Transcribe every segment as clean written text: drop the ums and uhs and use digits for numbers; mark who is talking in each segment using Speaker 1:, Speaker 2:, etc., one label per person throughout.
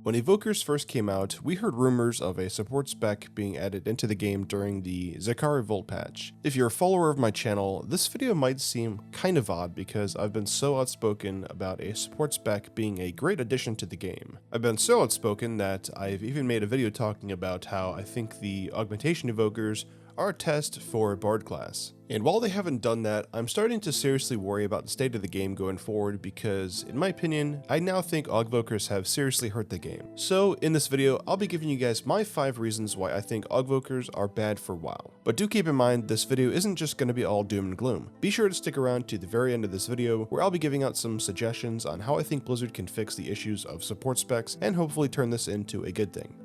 Speaker 1: When Evokers first came out, we heard rumors of a support spec being added into the game during the Zakari Volt patch. If you're a follower of my channel, this video might seem kind of odd because I've been so outspoken about a support spec being a great addition to the game. I've been so outspoken that I've even made a video talking about how I think the Augmentation Evokers are a test for a Bard class. And while they haven't done that, I'm starting to seriously worry about the state of the game going forward because, in my opinion, I now think augvokers have seriously hurt the game. So in this video, I'll be giving you guys my 5 reasons why I think augvokers are bad for WoW. But do keep in mind, this video isn't just going to be all doom and gloom. Be sure to stick around to the very end of this video where I'll be giving out some suggestions on how I think Blizzard can fix the issues of support specs and hopefully turn this into a good thing.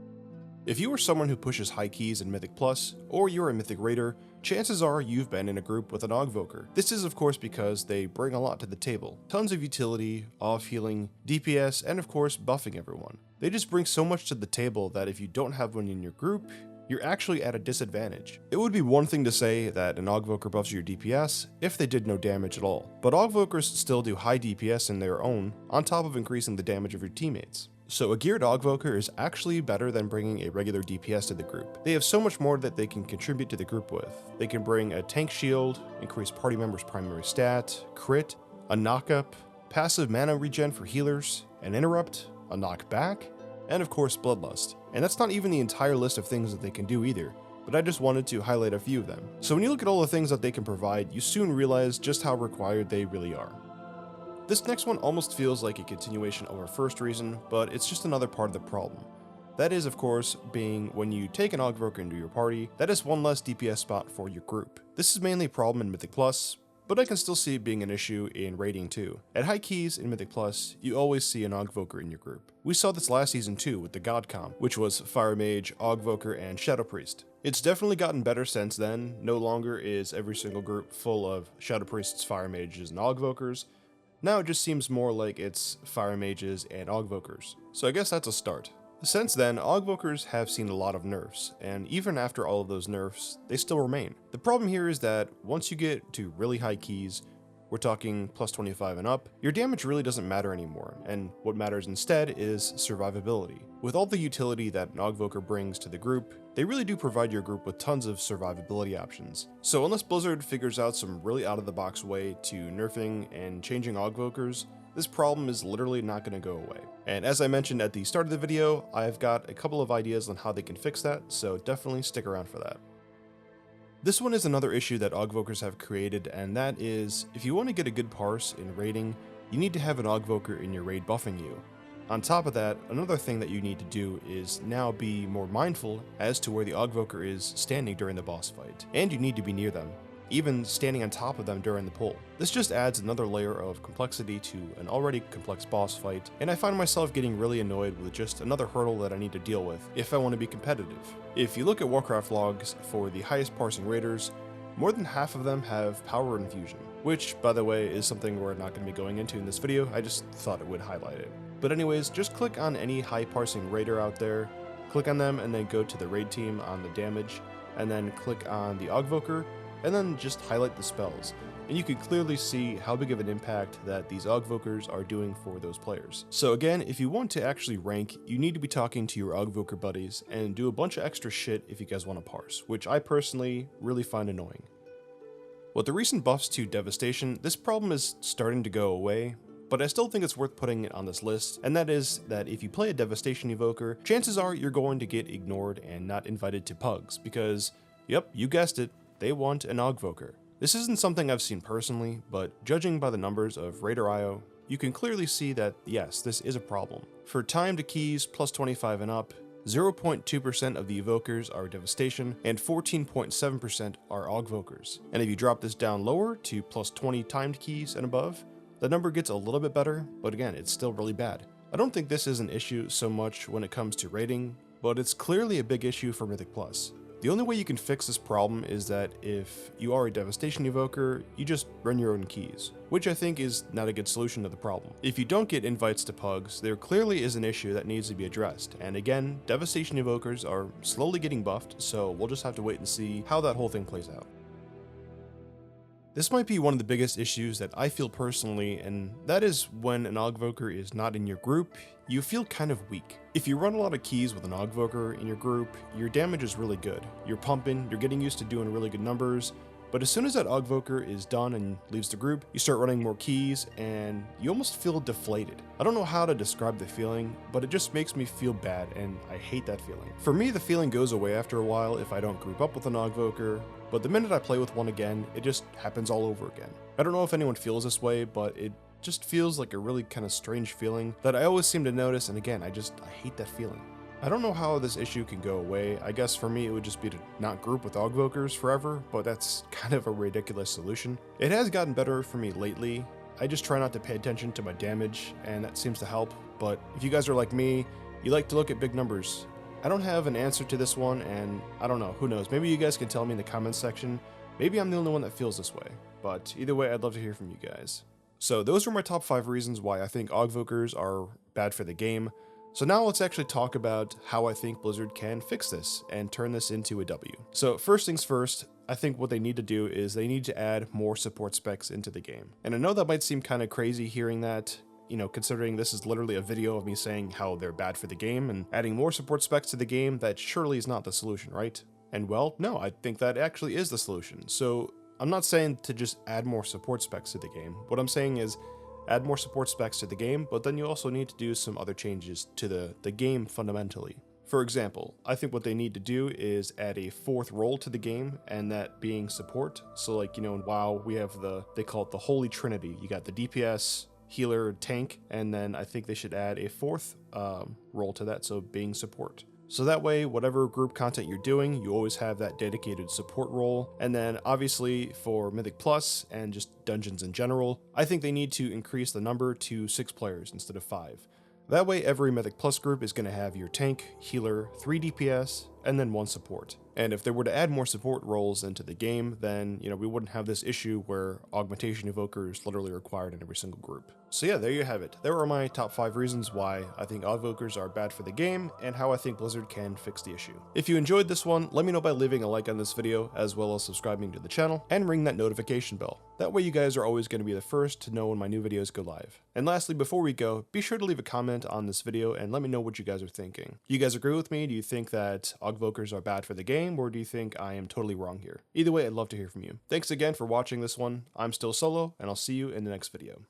Speaker 1: If you are someone who pushes high keys in Mythic Plus, or you're a Mythic Raider, chances are you've been in a group with an augvoker. This is of course because they bring a lot to the table. Tons of utility, off healing, DPS, and of course buffing everyone. They just bring so much to the table that if you don't have one in your group, you're actually at a disadvantage. It would be one thing to say that an augvoker buffs your DPS if they did no damage at all, but augvokers still do high DPS in their own, on top of increasing the damage of your teammates. So a geared augvoker is actually better than bringing a regular DPS to the group. They have so much more that they can contribute to the group with. They can bring a tank shield, increase party members' primary stat, crit, a knockup, passive mana regen for healers, an interrupt, a knockback, and of course bloodlust. And that's not even the entire list of things that they can do either, but I just wanted to highlight a few of them. So when you look at all the things that they can provide, you soon realize just how required they really are. This next one almost feels like a continuation of our first reason, but it's just another part of the problem. That is, of course, being when you take an augvoker into your party, that is one less DPS spot for your group. This is mainly a problem in Mythic Plus, but I can still see it being an issue in raiding too. At high keys in Mythic Plus, you always see an augvoker in your group. We saw this last season too with the God comp, which was Fire Mage, Augvoker, and Shadow Priest. It's definitely gotten better since then. No longer is every single group full of Shadow Priests, Fire Mages, and Augvokers. Now it just seems more like it's Fire Mages and augvokers. So I guess that's a start. Since then, augvokers have seen a lot of nerfs, and even after all of those nerfs, they still remain. The problem here is that once you get to really high keys, we're talking plus 25 and up, your damage really doesn't matter anymore, and what matters instead is survivability. With all the utility that an augvoker brings to the group, they really do provide your group with tons of survivability options. So unless Blizzard figures out some really out-of-the-box way to nerfing and changing augvokers, this problem is literally not going to go away. And as I mentioned at the start of the video, I've got a couple of ideas on how they can fix that, so definitely stick around for that. This one is another issue that augvokers have created, and that is, if you want to get a good parse in raiding, you need to have an augvoker in your raid buffing you. On top of that, another thing that you need to do is now be more mindful as to where the augvoker is standing during the boss fight, and you need to be near them, even standing on top of them during the pull. This just adds another layer of complexity to an already complex boss fight, and I find myself getting really annoyed with just another hurdle that I need to deal with if I want to be competitive. If you look at Warcraft logs for the highest parsing raiders, more than half of them have power infusion, which, by the way, is something we're not going to be going into in this video. I just thought it would highlight it. But anyways, just click on any high parsing raider out there, click on them, and then go to the raid team on the damage, and then click on the augvoker, and then just highlight the spells. And you can clearly see how big of an impact that these augvokers are doing for those players. So again, if you want to actually rank, you need to be talking to your augvoker buddies and do a bunch of extra shit if you guys want to parse, which I personally really find annoying. With the recent buffs to Devastation, this problem is starting to go away, but I still think it's worth putting it on this list, and that is that if you play a Devastation Evoker, chances are you're going to get ignored and not invited to pugs, because, yep, you guessed it, they want an augvoker. This isn't something I've seen personally, but judging by the numbers of Raider.io, you can clearly see that yes, this is a problem. For time to keys plus 25 and up, 0.2% of the evokers are Devastation, and 14.7% are augvokers. And if you drop this down lower to plus 20 timed keys and above, the number gets a little bit better, but again, it's still really bad. I don't think this is an issue so much when it comes to raiding, but it's clearly a big issue for Mythic Plus. The only way you can fix this problem is that if you are a Devastation Evoker, you just run your own keys, which I think is not a good solution to the problem. If you don't get invites to pugs, there clearly is an issue that needs to be addressed, and again, Devastation Evokers are slowly getting buffed, so we'll just have to wait and see how that whole thing plays out. This might be one of the biggest issues that I feel personally, and that is when an augvoker is not in your group, you feel kind of weak. If you run a lot of keys with an augvoker in your group, your damage is really good. You're pumping, you're getting used to doing really good numbers, but as soon as that augvoker is done and leaves the group, you start running more keys and you almost feel deflated. I don't know how to describe the feeling, but it just makes me feel bad and I hate that feeling. For me, the feeling goes away after a while if I don't group up with an augvoker, but the minute I play with one again, it just happens all over again. I don't know if anyone feels this way, but it just feels like a really kind of strange feeling that I always seem to notice, and again, I hate that feeling. I don't know how this issue can go away. I guess for me it would just be to not group with augvokers forever, but that's kind of a ridiculous solution. It has gotten better for me lately. I just try not to pay attention to my damage, and that seems to help, but if you guys are like me, you like to look at big numbers. I don't have an answer to this one, and I don't know, who knows, maybe you guys can tell me in the comments section. Maybe I'm the only one that feels this way, but either way, I'd love to hear from you guys. So those were my top 5 reasons why I think augvokers are bad for the game. So now let's actually talk about how I think Blizzard can fix this and turn this into a W. So first things first, I think what they need to do is they need to add more support specs into the game. And I know that might seem kind of crazy hearing that, you know, considering this is literally a video of me saying how they're bad for the game, and adding more support specs to the game, that surely is not the solution, right? And well, no, I think that actually is the solution. So I'm not saying to just add more support specs to the game. What I'm saying is add more support specs to the game, but then you also need to do some other changes to the game fundamentally. For example, I think what they need to do is add a 4th role to the game, and that being support. So like, you know, in WoW, we have they call it the Holy Trinity. You got the DPS, healer, tank, and then I think they should add a 4th role to that, so being support. So that way, whatever group content you're doing, you always have that dedicated support role. And then obviously for Mythic Plus and just dungeons in general, I think they need to increase the number to 6 players instead of 5. That way every Mythic Plus group is going to have your tank, healer, 3 DPS, and then 1 support. And if they were to add more support roles into the game, then, you know, we wouldn't have this issue where Augmentation Evokers literally required in every single group. So yeah, there you have it. There are my top 5 reasons why I think augvokers are bad for the game, and how I think Blizzard can fix the issue. If you enjoyed this one, let me know by leaving a like on this video, as well as subscribing to the channel, and ring that notification bell. That way you guys are always going to be the first to know when my new videos go live. And lastly, before we go, be sure to leave a comment on this video and let me know what you guys are thinking. Do you guys agree with me? Do you think that augvokers are bad for the game, or do you think I am totally wrong here? Either way, I'd love to hear from you. Thanks again for watching this one. I'm still Solo, and I'll see you in the next video.